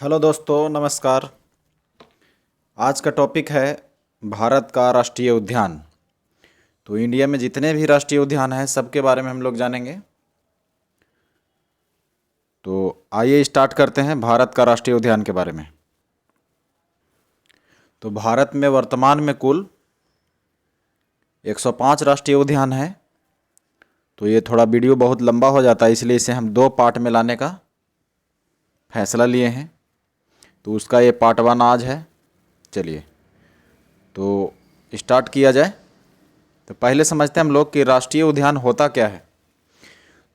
Hello दोस्तों, नमस्कार। आज का टॉपिक है भारत का राष्ट्रीय उद्यान। तो इंडिया में जितने भी राष्ट्रीय उद्यान हैं सबके बारे में हम लोग जानेंगे। तो आइए स्टार्ट करते हैं भारत का राष्ट्रीय उद्यान के बारे में। तो भारत में वर्तमान में कुल 105 राष्ट्रीय उद्यान हैं। तो ये थोड़ा वीडियो बहुत लंबा हो जाता है, इसलिए इसे हम 2 पार्ट में लाने का फैसला लिए हैं। तो उसका ये पार्ट 1 आज है। चलिए तो स्टार्ट किया जाए। तो पहले समझते हैं हम लोग कि राष्ट्रीय उद्यान होता क्या है।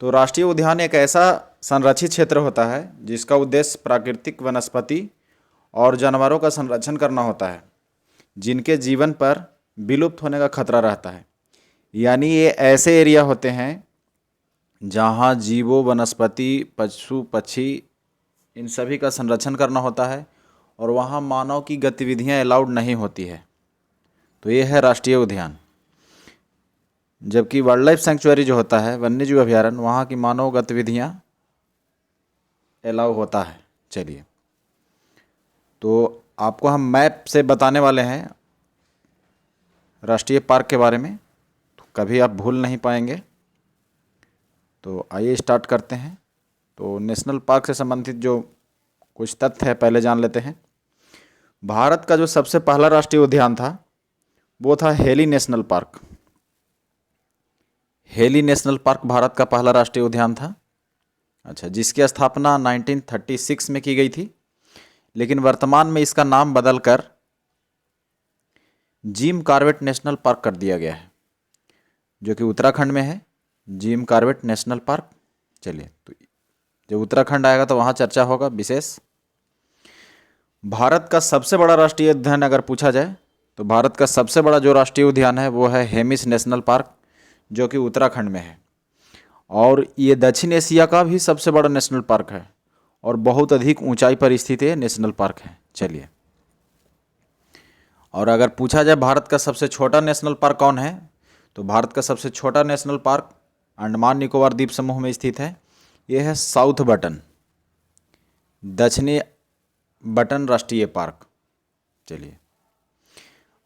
तो राष्ट्रीय उद्यान एक ऐसा संरक्षित क्षेत्र होता है जिसका उद्देश्य प्राकृतिक वनस्पति और जानवरों का संरक्षण करना होता है जिनके जीवन पर विलुप्त होने का खतरा रहता है। यानी ये ऐसे एरिया होते हैं जहाँ जीवों, वनस्पति, पशु पक्षी, इन सभी का संरक्षण करना होता है और वहाँ मानव की गतिविधियाँ अलाउड नहीं होती है। तो ये है राष्ट्रीय उद्यान। जबकि वाइल्ड लाइफ सेंचुरी जो होता है, वन्य जीव अभयारण्य, वहाँ की मानव गतिविधियाँ अलाउ होता है। चलिए तो आपको हम मैप से बताने वाले हैं राष्ट्रीय पार्क के बारे में, तो कभी आप भूल नहीं पाएंगे। तो आइए स्टार्ट करते हैं। तो नेशनल पार्क से संबंधित जो कुछ तथ्य है पहले जान लेते हैं। भारत का जो सबसे पहला राष्ट्रीय उद्यान था वो था heli national park. Heli national park Bharat का पहला राष्ट्रीय उद्यान था। अच्छा, जिसकी स्थापना 1936 में की गई थी, लेकिन वर्तमान में इसका नाम बदलकर जिम कॉर्बेट नेशनल पार्क कर दिया गया है, जो कि उत्तराखंड में है। Jim Corbett national park. चलिए, तो जब उत्तराखंड आएगा तो वहाँ चर्चा होगा विशेष। भारत का सबसे बड़ा राष्ट्रीय उद्यान अगर पूछा जाए तो भारत का सबसे बड़ा जो राष्ट्रीय उद्यान है वो है हेमिस नेशनल पार्क, जो कि उत्तराखंड में है। और ये दक्षिण एशिया का भी सबसे बड़ा नेशनल पार्क है और बहुत अधिक ऊंचाई पर स्थित ये नेशनल पार्क है। चलिए, और अगर पूछा जाए भारत का सबसे छोटा नेशनल पार्क कौन है, तो भारत का सबसे छोटा नेशनल पार्क अंडमान निकोबार द्वीप समूह में स्थित है। यह है साउथ बटन, दक्षिणी बटन राष्ट्रीय पार्क। चलिए,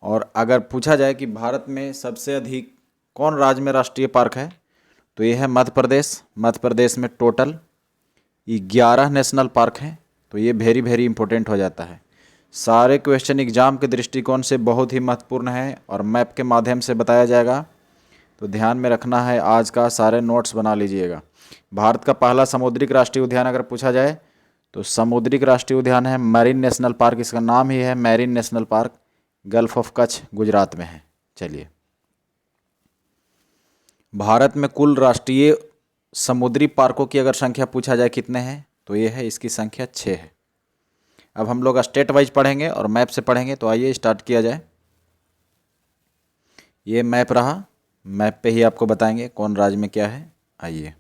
और अगर पूछा जाए कि भारत में सबसे अधिक कौन राज्य में राष्ट्रीय पार्क है, तो यह है मध्य प्रदेश। मध्य प्रदेश में टोटल 11 नेशनल पार्क हैं। तो ये वेरी वेरी इंपॉर्टेंट हो जाता है। सारे क्वेश्चन एग्जाम के दृष्टिकोण से बहुत ही महत्वपूर्ण है और मैप के माध्यम से बताया जाएगा। तो ध्यान में रखना है, आज का सारे नोट्स बना लीजिएगा। भारत का पहला समुद्रिक राष्ट्रीय उद्यान अगर पूछा जाए तो समुद्रिक राष्ट्रीय उद्यान है मैरीन नेशनल पार्क। इसका नाम ही है marine national park, gulf of Kutch Gujarat में है। चलिए, भारत में कुल राष्ट्रीय समुद्री पार्कों की अगर संख्या पूछा जाए कितने हैं, तो ये है, इसकी संख्या 6 है। अब हम लोग स्टेट वाइज पढ़ेंगे और मैप से पढ़ेंगे। तो आइए स्टार्ट किया जाए। ये मैप रहा, मैप पे ही आपको बताएंगे कौन राज्य में क्या है। आइए,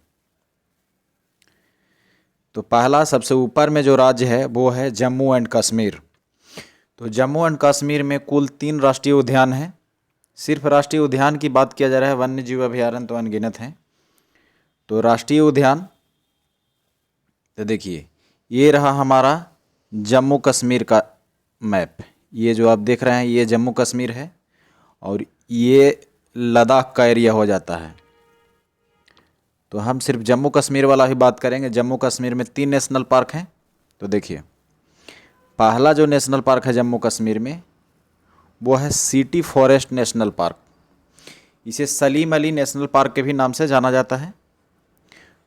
तो पहला सबसे ऊपर में जो राज्य है वो है जम्मू एंड कश्मीर। तो जम्मू एंड कश्मीर में कुल 3 राष्ट्रीय उद्यान हैं। सिर्फ राष्ट्रीय उद्यान की बात किया जा रहा है, वन्य जीव अभयारण्य तो अनगिनत हैं। तो राष्ट्रीय उद्यान, तो देखिए ये रहा हमारा जम्मू कश्मीर का मैप। ये जो आप देख रहे हैं ये जम्मू कश्मीर है और ये लद्दाख का एरिया हो जाता है। तो हम सिर्फ जम्मू कश्मीर वाला ही बात करेंगे। जम्मू कश्मीर में 3 नेशनल पार्क हैं। तो देखिए, पहला जो नेशनल पार्क है जम्मू कश्मीर में वो है सिटी फॉरेस्ट नेशनल पार्क। इसे सलीम अली नेशनल पार्क के भी नाम से जाना जाता है।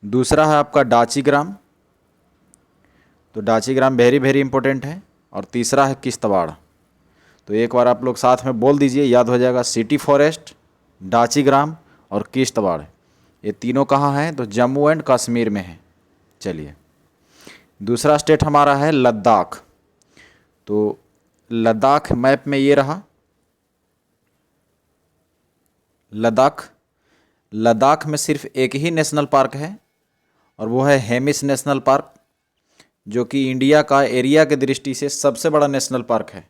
दूसरा है आपका डाचीग्राम। तो डाचीग्राम वेरी वेरी इंपॉर्टेंट है। और तीसरा है किश्तवाड़। तो एक बार आप लोग साथ में बोल दीजिए, याद हो जाएगा। सिटी फॉरेस्ट, डाचीग्राम और किश्तवाड़, ये तीनों कहाँ हैं, तो जम्मू एंड कश्मीर में है। चलिए, दूसरा स्टेट हमारा है लद्दाख। तो लद्दाख मैप में ये रहा लद्दाख। लद्दाख में सिर्फ एक ही नेशनल पार्क है और वो है हेमिस नेशनल पार्क, जो कि इंडिया का एरिया के दृष्टि से सबसे बड़ा नेशनल पार्क है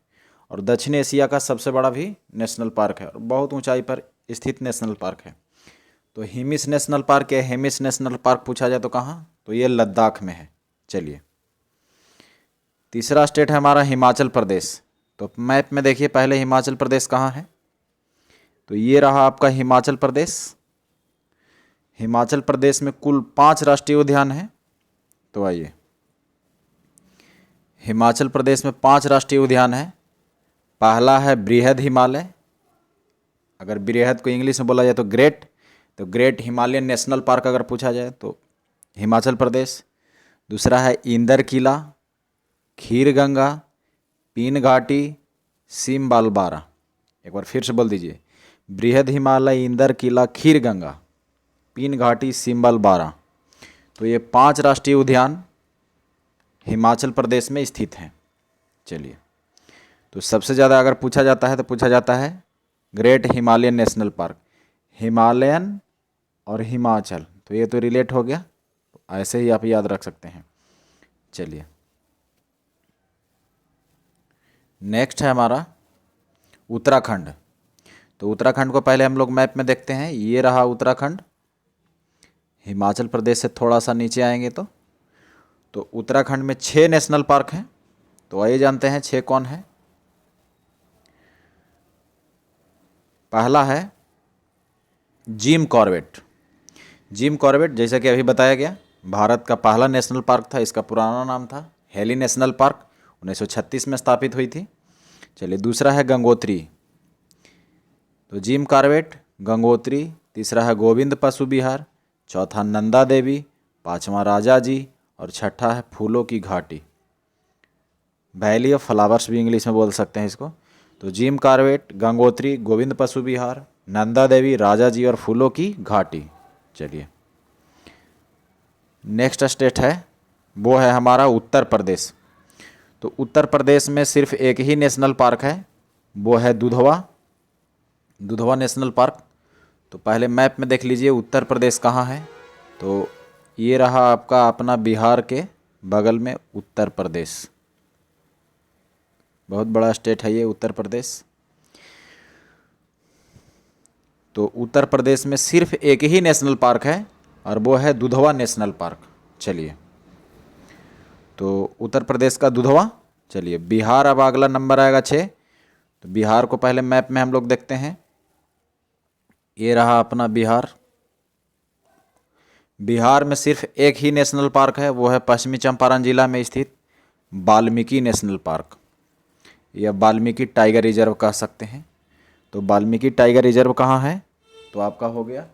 और दक्षिण एशिया का सबसे बड़ा भी नेशनल पार्क है और बहुत ऊंचाई पर स्थित नेशनल पार्क है। तो हिमिस नेशनल पार्क या हेमिस नेशनल पार्क पूछा जाए तो कहाँ, तो ये लद्दाख में है। चलिए, तीसरा स्टेट है हमारा हिमाचल प्रदेश। तो मैप में देखिए पहले हिमाचल प्रदेश कहाँ है, तो ये रहा आपका हिमाचल प्रदेश। हिमाचल प्रदेश में कुल 5 राष्ट्रीय उद्यान हैं। तो आइए, हिमाचल प्रदेश में 5 राष्ट्रीय उद्यान हैं। पहला है बृहद हिमालय, अगर बृहद को इंग्लिश में बोला जाए तो ग्रेट, तो ग्रेट हिमालयन नेशनल पार्क अगर पूछा जाए तो हिमाचल प्रदेश। दूसरा है इंदर किला, खीर गंगा, पीन घाटी, सिमबालबारा। एक बार फिर से बोल दीजिए, बृहद हिमालय, इंदर किला, खीर गंगा, पीन घाटी, सिमबालबारा। तो ये 5 राष्ट्रीय उद्यान हिमाचल प्रदेश में स्थित हैं। चलिए, तो सबसे ज़्यादा अगर पूछा जाता है तो पूछा जाता है great Himalayan national park. Himalayan और हिमाचल, तो ये तो रिलेट हो गया, ऐसे ही आप याद रख सकते हैं। चलिए, नेक्स्ट है हमारा उत्तराखंड। तो उत्तराखंड को पहले हम लोग मैप में देखते हैं। ये रहा उत्तराखंड, हिमाचल प्रदेश से थोड़ा सा नीचे आएंगे तो उत्तराखंड में 6 नेशनल पार्क हैं। तो आइए जानते हैं 6 कौन है। पहला है जिम कॉर्बेट। जिम कॉर्बेट जैसा कि अभी बताया गया, भारत का पहला नेशनल पार्क था। इसका पुराना नाम था हेली नेशनल पार्क, 1936 में स्थापित हुई थी। चलिए, दूसरा है गंगोत्री। तो जिम कॉर्बेट, गंगोत्री। तीसरा है गोविंद पशु विहार, चौथा नंदा देवी, पांचवा राजा जी और छठा है फूलों की घाटी, वैली ऑफ फ्लावर्स भी इंग्लिश में बोल सकते हैं इसको। तो जिम कॉर्बेट, गंगोत्री, गोविंद पशु विहार, नंदा देवी, राजा जी और फूलों की घाटी। चलिए, नेक्स्ट स्टेट है वो है हमारा उत्तर प्रदेश। तो उत्तर प्रदेश में सिर्फ एक ही नेशनल पार्क है, वो है दुधवा, दुधवा नेशनल पार्क। तो पहले मैप में देख लीजिए उत्तर प्रदेश कहाँ है। तो ये रहा आपका अपना बिहार के बगल में उत्तर प्रदेश, बहुत बड़ा स्टेट है ये उत्तर प्रदेश। तो उत्तर प्रदेश में सिर्फ एक ही नेशनल पार्क है और वो है दुधवा नेशनल पार्क। चलिए, तो उत्तर प्रदेश का दुधवा। चलिए, बिहार अब अगला नंबर आएगा 6। तो बिहार को पहले मैप में हम लोग देखते हैं। ये रहा अपना बिहार। बिहार में सिर्फ एक ही नेशनल पार्क है, वो है पश्चिमी चंपारण जिला में स्थित वाल्मीकि नेशनल पार्क, या वाल्मीकि टाइगर रिजर्व कह सकते हैं। तो वाल्मीकि टाइगर रिजर्व कहाँ है, तो आपका हो गया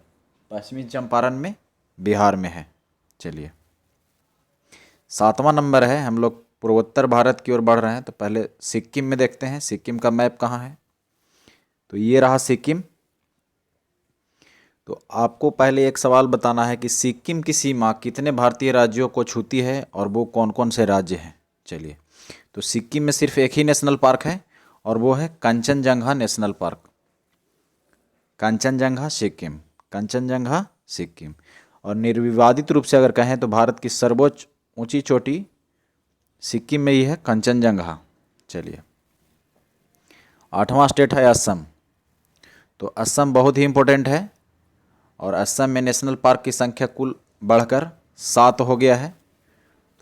पश्चिमी चंपारण में, बिहार में है। चलिए, 7वां नंबर है, हम लोग पूर्वोत्तर भारत की ओर बढ़ रहे हैं। तो पहले सिक्किम में देखते हैं, सिक्किम का मैप कहाँ है। तो ये रहा सिक्किम। तो आपको पहले एक सवाल बताना है कि सिक्किम की सीमा कितने भारतीय राज्यों को छूती है और वो कौन कौन से राज्य हैं। चलिए, तो सिक्किम में सिर्फ एक ही नेशनल पार्क है और वो है कंचनजंगा नेशनल पार्क। कंचनजंगा सिक्किम, कंचनजंगा सिक्किम। और निर्विवादित रूप से अगर कहें तो भारत की सर्वोच्च ऊंची चोटी सिक्किम में ही है, कंचनजंगा। चलिए, 8वां स्टेट है असम। तो असम बहुत ही इम्पोर्टेंट है और असम में नेशनल पार्क की संख्या कुल बढ़कर 7 हो गया है।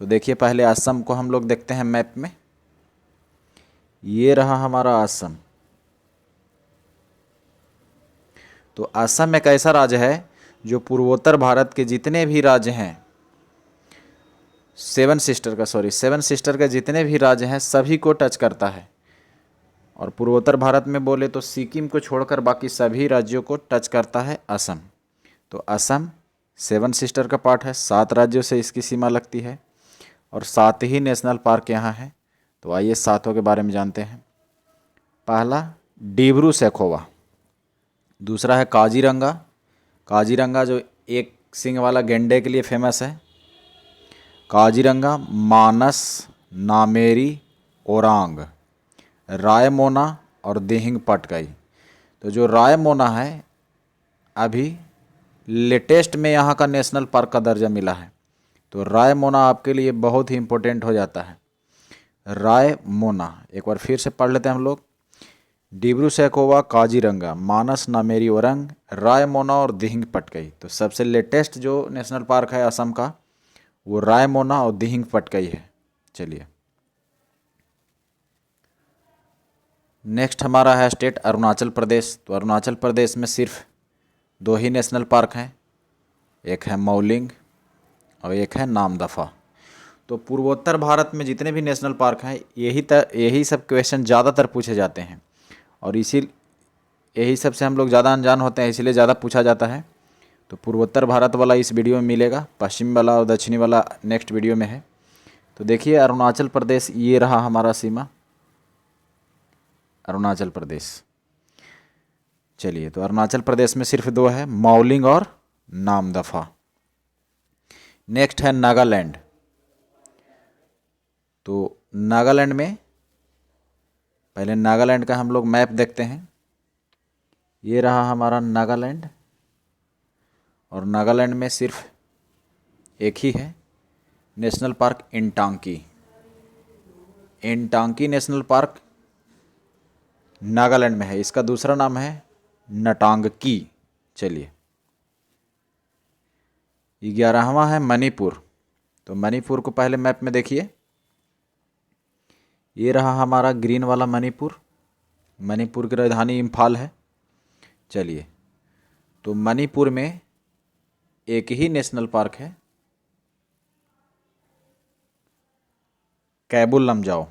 तो देखिए, पहले असम को हम लोग देखते हैं मैप में। ये रहा हमारा असम। तो असम एक ऐसा राज्य है जो पूर्वोत्तर भारत के जितने भी राज्य हैं, सेवन सिस्टर के जितने भी राज्य हैं सभी को टच करता है। और पूर्वोत्तर भारत में बोले तो सिक्किम को छोड़कर बाकी सभी राज्यों को टच करता है असम। तो असम 7 सिस्टर का पार्ट है, 7 राज्यों से इसकी सीमा लगती है और 7 ही नेशनल पार्क यहाँ हैं। तो आइए 7 के बारे में जानते हैं। पहला डिब्रू सैखोवा, दूसरा है काजीरंगा। काजीरंगा जो एक सिंग वाला गेंडे के लिए फेमस है। काजीरंगा, मानस, नामेरी, ओरांग, रायमोना और दिहिंग पटकाई। तो जो रायमोना है अभी लेटेस्ट में यहाँ का नेशनल पार्क का दर्जा मिला है। तो रायमोना आपके लिए बहुत ही इम्पोर्टेंट हो जाता है। रायमोना एक बार फिर से पढ़ लेते हैं हम लोग। डिब्रू सैखोवा, काजीरंगा, मानस, नामेरी, ओरंग, रायमोना और दिहिंग पटकाई। तो सबसे लेटेस्ट जो नेशनल पार्क है असम का वो रायमोना और दिहिंग पटकाई है। चलिए, नेक्स्ट हमारा है स्टेट अरुणाचल प्रदेश। तो अरुणाचल प्रदेश में सिर्फ 2 ही नेशनल पार्क हैं, एक है मौलिंग और एक है नामदफा। तो पूर्वोत्तर भारत में जितने भी नेशनल पार्क हैं यही सब क्वेश्चन ज़्यादातर पूछे जाते हैं और यही सब से हम लोग ज़्यादा अनजान होते हैं, इसीलिए ज़्यादा पूछा जाता है। तो पूर्वोत्तर भारत वाला इस वीडियो में मिलेगा, पश्चिम वाला और दक्षिणी वाला नेक्स्ट वीडियो में है। तो देखिए अरुणाचल प्रदेश, ये रहा हमारा सीमा अरुणाचल प्रदेश। चलिए, तो अरुणाचल प्रदेश में सिर्फ 2 है, मौलिंग और नामदफा। नेक्स्ट है नागालैंड। तो नागालैंड में पहले नागालैंड का हम लोग मैप देखते हैं। ये रहा हमारा नागालैंड और नागालैंड में सिर्फ एक ही है national park, Intanki. Intanki national park Nagaland में है, इसका दूसरा नाम है नटांगकी। चलिए, 11वां है मणिपुर। तो मणिपुर को पहले मैप में देखिए, ये रहा हमारा ग्रीन वाला मणिपुर। मणिपुर की राजधानी इम्फाल है। चलिए, तो मणिपुर में एक ही नेशनल पार्क है, कैबुल लमजाओ।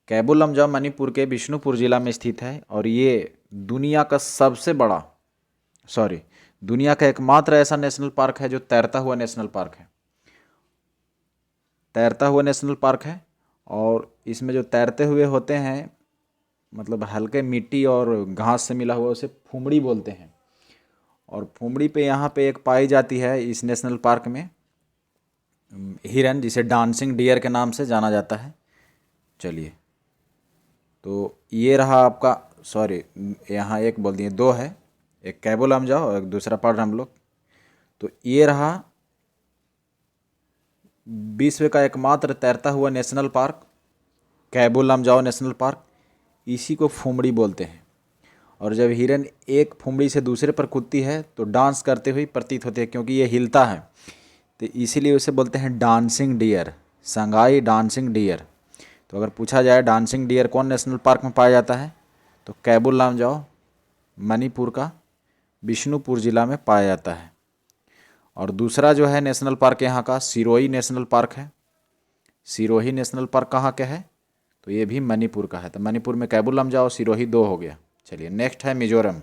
कैबुल लमजाओ मणिपुर के बिष्णुपुर जिला में स्थित है और ये दुनिया का दुनिया का एकमात्र ऐसा नेशनल पार्क है जो तैरता हुआ नेशनल पार्क है। तैरता हुआ नेशनल पार्क है और इसमें जो तैरते हुए होते हैं, मतलब हल्के मिट्टी और घास से मिला हुआ, उसे फुमड़ी बोलते हैं। और फुमड़ी पे यहाँ पे एक पाई जाती है इस नेशनल पार्क में हिरन, जिसे डांसिंग डियर के नाम से जाना जाता है। चलिए, तो ये रहा आपका, यहाँ एक बोल दिए, 2 है, एक कैबुल लमजाओ और एक दूसरा पढ़ रहे हम लोग। तो ये रहा विश्व का एकमात्र तैरता हुआ national park, Keibul Lamjao national park. इसी को फुमड़ी बोलते हैं। और जब हिरन एक फुमड़ी से दूसरे पर कूदती है तो डांस करते हुए प्रतीत होती है, क्योंकि ये हिलता है, तो इसीलिए उसे बोलते हैं dancing dear, Sangai dancing dear. तो अगर पूछा जाए डांसिंग डियर कौन नेशनल पार्क में पाया जाता है, तो कैबुल लमजाओ मणिपुर का बिष्णुपुर जिला में पाया जाता है। और दूसरा जो है नेशनल पार्क यहाँ का सिरोही नेशनल पार्क है। सिरोही नेशनल पार्क कहाँ का है, तो ये भी मणिपुर का है। तो मणिपुर में कैबुल लमजाओ, सिरोही 2 हो गया। चलिए, नेक्स्ट है मिजोरम।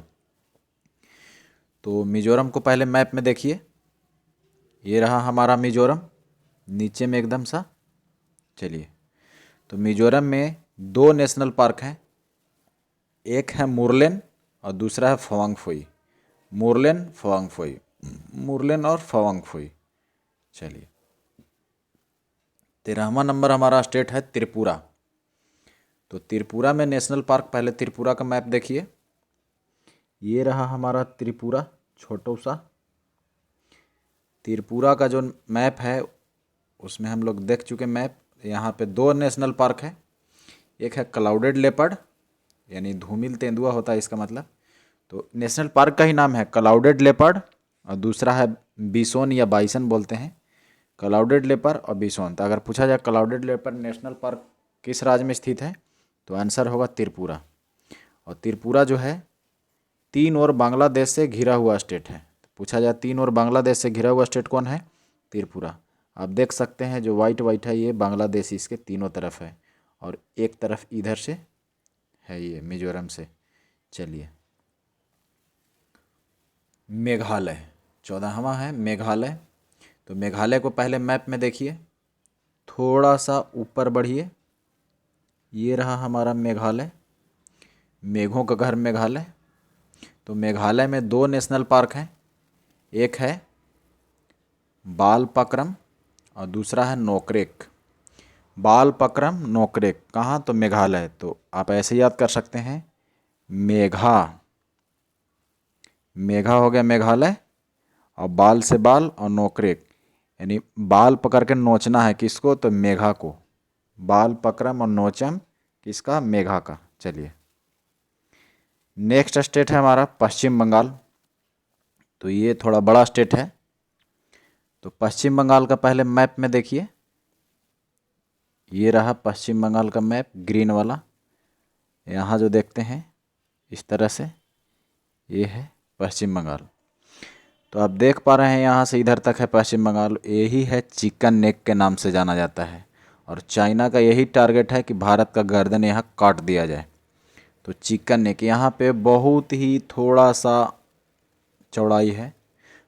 तो मिजोरम को पहले मैप में देखिए, ये रहा हमारा मिजोरम नीचे में एकदम सा। चलिए, तो मिजोरम में 2 नेशनल पार्क हैं, एक है मुरलेन और दूसरा है फवांगफुई। मुरलेन और फवांगफुई। चलिए, 13वां नंबर हमारा स्टेट है त्रिपुरा। तो त्रिपुरा में नेशनल पार्क, पहले त्रिपुरा का मैप देखिए, ये रहा हमारा त्रिपुरा छोटा सा। त्रिपुरा का जो मैप है उसमें हम लोग देख चुके मैप। यहाँ पे 2 नेशनल पार्क है, एक है क्लाउडेड लेपर्ड, यानी धूमिल तेंदुआ होता है इसका मतलब। तो नेशनल पार्क का ही नाम है क्लाउडेड लेपर्ड और दूसरा है बिसोन या बाइसन बोलते हैं, क्लाउडेड लेपर्ड और बिसोन। तो अगर पूछा जाए क्लाउडेड लेपर्ड नेशनल पार्क किस राज्य में स्थित है, तो आंसर होगा त्रिपुरा। और त्रिपुरा जो है 3 ओर बांग्लादेश से घिरा हुआ स्टेट है। तो पूछा जाए 3 ओर बांग्लादेश से घिरा हुआ स्टेट कौन है, त्रिपुरा। आप देख सकते हैं जो वाइट है ये बांग्लादेश इसके तीनों तरफ है और एक तरफ इधर से है ये मिजोरम से। चलिए, मेघालय 14वां है मेघालय। तो मेघालय को पहले मैप में देखिए, थोड़ा सा ऊपर बढ़िए, ये रहा हमारा मेघालय, मेघों का घर मेघालय। तो मेघालय में 2 नेशनल पार्क हैं, एक है बालपक्रम और दूसरा है नोकरेक। बालपक्रम नोकरेक कहाँ, तो मेघालय। तो आप ऐसे याद कर सकते हैं, मेघा हो गया मेघालय और बाल से बाल और नोकरेक, यानी बाल पकड़ के नोचना है किसको, तो मेघा को। बाल पकड़म और नोचम किसका, मेघा का। चलिए, नेक्स्ट स्टेट है हमारा पश्चिम बंगाल। तो ये थोड़ा बड़ा स्टेट है। तो पश्चिम बंगाल का पहले मैप में देखिए, ये रहा पश्चिम बंगाल का मैप ग्रीन वाला। यहाँ जो देखते हैं इस तरह से, ये है पश्चिम बंगाल। तो आप देख पा रहे हैं यहाँ से इधर तक है पश्चिम बंगाल, यही है चिकन नेक के नाम से जाना जाता है। और चाइना का यही टारगेट है कि भारत का गर्दन यहाँ काट दिया जाए। तो चिकन नेक यहाँ पे बहुत ही थोड़ा सा चौड़ाई है,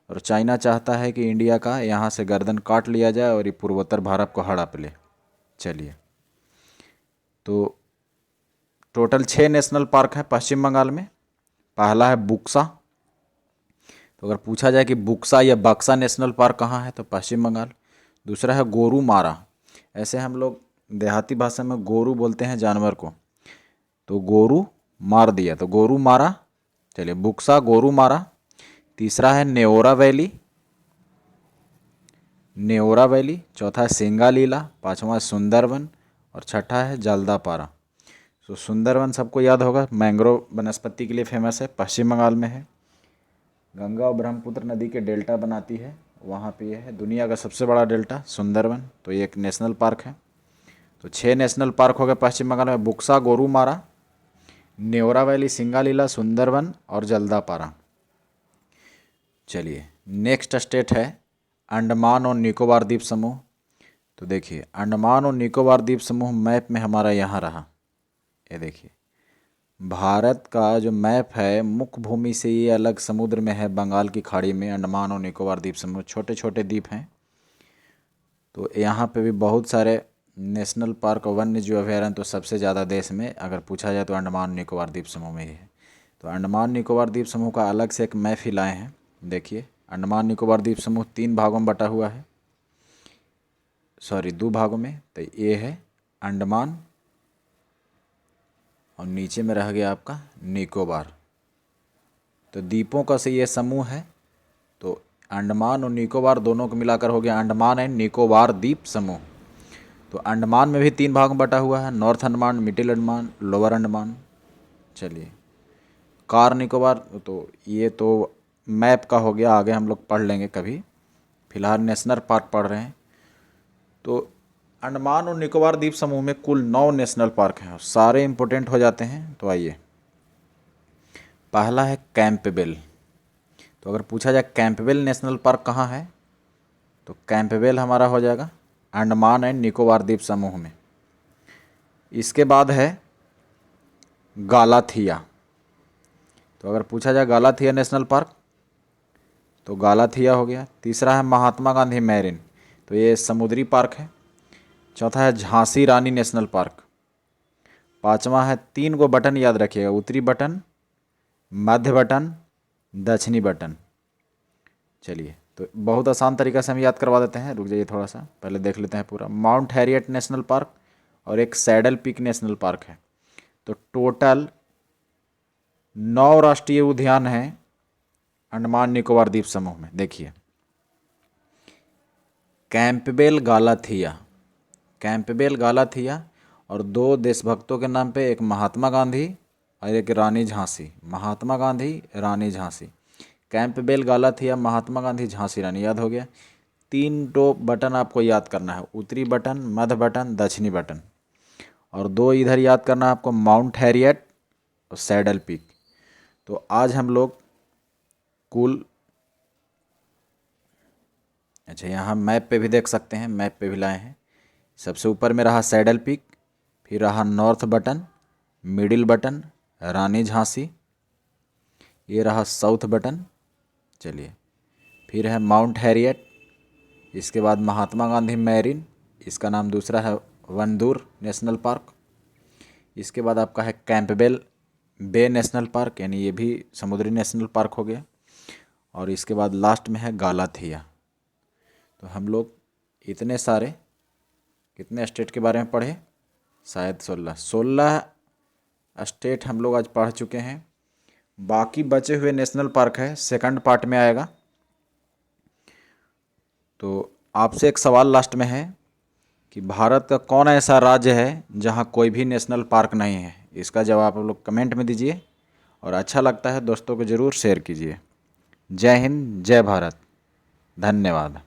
और चाइना चाहता है कि इंडिया का यहाँ से गर्दन काट लिया जाए और ये पूर्वोत्तर भारत को हड़प ले। चलिए, तो टोटल 6 नेशनल पार्क हैं पश्चिम बंगाल में। पहला है बुक्सा। तो अगर पूछा जाए कि बुक्सा या बक्सा नेशनल पार्क कहाँ है, तो पश्चिम बंगाल। दूसरा है गोरुमारा। ऐसे हम लोग देहाती भाषा में गोरू बोलते हैं जानवर को, तो गोरू मार दिया तो गोरू मारा। चलिए, बुक्सा, गोरू मारा। तीसरा है नेओरा वैली, नेओरा वैली। चौथा है सिंगालीला। पांचवा है सुंदरवन, और छठा है जल्दापारा। तो सुंदरवन सबको याद होगा, मैंग्रोव वनस्पति के लिए फेमस है, पश्चिम बंगाल में है। गंगा और ब्रह्मपुत्र नदी के डेल्टा बनाती है, वहाँ पे ये है दुनिया का सबसे बड़ा डेल्टा सुंदरवन। तो ये एक नेशनल पार्क है। तो 6 नेशनल पार्क हो गए पश्चिम बंगाल में, बुक्सा, गोरुमारा, नेओरा वैली, सिंगालीला, सुंदरवन और जल्दापारा। चलिए, नेक्स्ट स्टेट है अंडमान और निकोबार द्वीप समूह। तो देखिए, अंडमान और निकोबार द्वीप समूह मैप में हमारा यहाँ रहा। ये देखिए, भारत का जो मैप है मुख्य भूमि से ये अलग समुद्र में है, बंगाल की खाड़ी में। अंडमान और निकोबार द्वीप समूह छोटे छोटे द्वीप हैं। तो यहाँ पे भी बहुत सारे नेशनल पार्क और वन्य जीव अभयारण्य तो सबसे ज़्यादा देश में अगर पूछा जाए तो अंडमान निकोबार द्वीप समूह में ही है। तो अंडमान निकोबार द्वीप समूह का अलग से एक मैप ही लाए हैं। देखिए, अंडमान निकोबार द्वीप समूह 3 भागों में बटा हुआ है, सॉरी 2 भागों में। तो ये है अंडमान और नीचे में रह गया आपका निकोबार। तो द्वीपों का से ये समूह है। तो अंडमान और निकोबार दोनों को मिलाकर हो गया अंडमान एंड निकोबार द्वीप समूह। तो अंडमान में भी 3 भाग में बटा हुआ है, north Andaman, middle Andaman, lower Andaman. चलिए, कार निकोबार, तो ये तो मैप का हो गया, आगे हम लोग पढ़ लेंगे कभी, फिलहाल नेशनल पार्क पढ़ रहे हैं। तो अंडमान और निकोबार द्वीप समूह में कुल 9 नेशनल पार्क हैं और सारे इंपॉर्टेंट हो जाते हैं। तो आइए, पहला है कैंपबेल। तो अगर पूछा जाए कैंपबेल नेशनल पार्क कहाँ है, तो कैंपबेल हमारा हो जाएगा अंडमान एंड निकोबार द्वीप समूह में। इसके बाद है गालाथिया। तो अगर पूछा जाए गालाथिया नेशनल पार्क, तो गालाथिया हो गया। तीसरा है महात्मा गांधी मैरीन, तो ये समुद्री पार्क है। चौथा है झांसी रानी नेशनल पार्क। पांचवा है, 3 गो बटन याद रखिएगा, उत्तरी बटन, मध्य बटन, दक्षिणी बटन। चलिए, तो बहुत आसान तरीका से हम याद करवा देते हैं, रुक जाइए थोड़ा सा, पहले देख लेते हैं पूरा। माउंट हैरियट नेशनल पार्क और एक सैडल पीक नेशनल पार्क है। तो टोटल 9 राष्ट्रीय उद्यान हैं अंडमान निकोबार द्वीप समूह में। देखिए, कैंपबेल गालाथिया, कैंपबेल गालाथिया, और 2 देशभक्तों के नाम पे, एक महात्मा गांधी और एक रानी झांसी। महात्मा गांधी, रानी झांसी। कैंपबेल गालाथिया, महात्मा गांधी, झांसी रानी, याद हो गया। 3 टो बटन आपको याद करना है, उत्तरी बटन, मध्य बटन, दक्षिणी बटन। और 2 इधर याद करना है आपको, माउंट हैरियट और सैडल पीक। तो आज हम लोग कुल, अच्छा यहाँ मैप पे भी देख सकते हैं, मैप पे भी लाए हैं। सबसे ऊपर में रहा सैडल पीक, फिर रहा नॉर्थ बटन, मिडिल बटन, रानी झांसी, ये रहा साउथ बटन। चलिए, फिर है माउंट हैरियट, इसके बाद महात्मा गांधी मैरीन, इसका नाम दूसरा है वनदूर नेशनल पार्क। इसके बाद आपका है कैंपबेल बे नेशनल पार्क, यानी ये भी समुद्री नेशनल पार्क हो गया। और इसके बाद लास्ट में है गालाथिया। तो हम लोग इतने सारे, कितने स्टेट के बारे में पढ़े, शायद 16 स्टेट हम लोग आज पढ़ चुके हैं। बाकी बचे हुए नेशनल पार्क है, सेकंड पार्ट में आएगा। तो आपसे एक सवाल लास्ट में है कि भारत का कौन ऐसा राज्य है जहां कोई भी नेशनल पार्क नहीं है। इसका जवाब आप लोग कमेंट में दीजिए, और अच्छा लगता है दोस्तों को ज़रूर शेयर कीजिए। जय हिंद, जय भारत, धन्यवाद।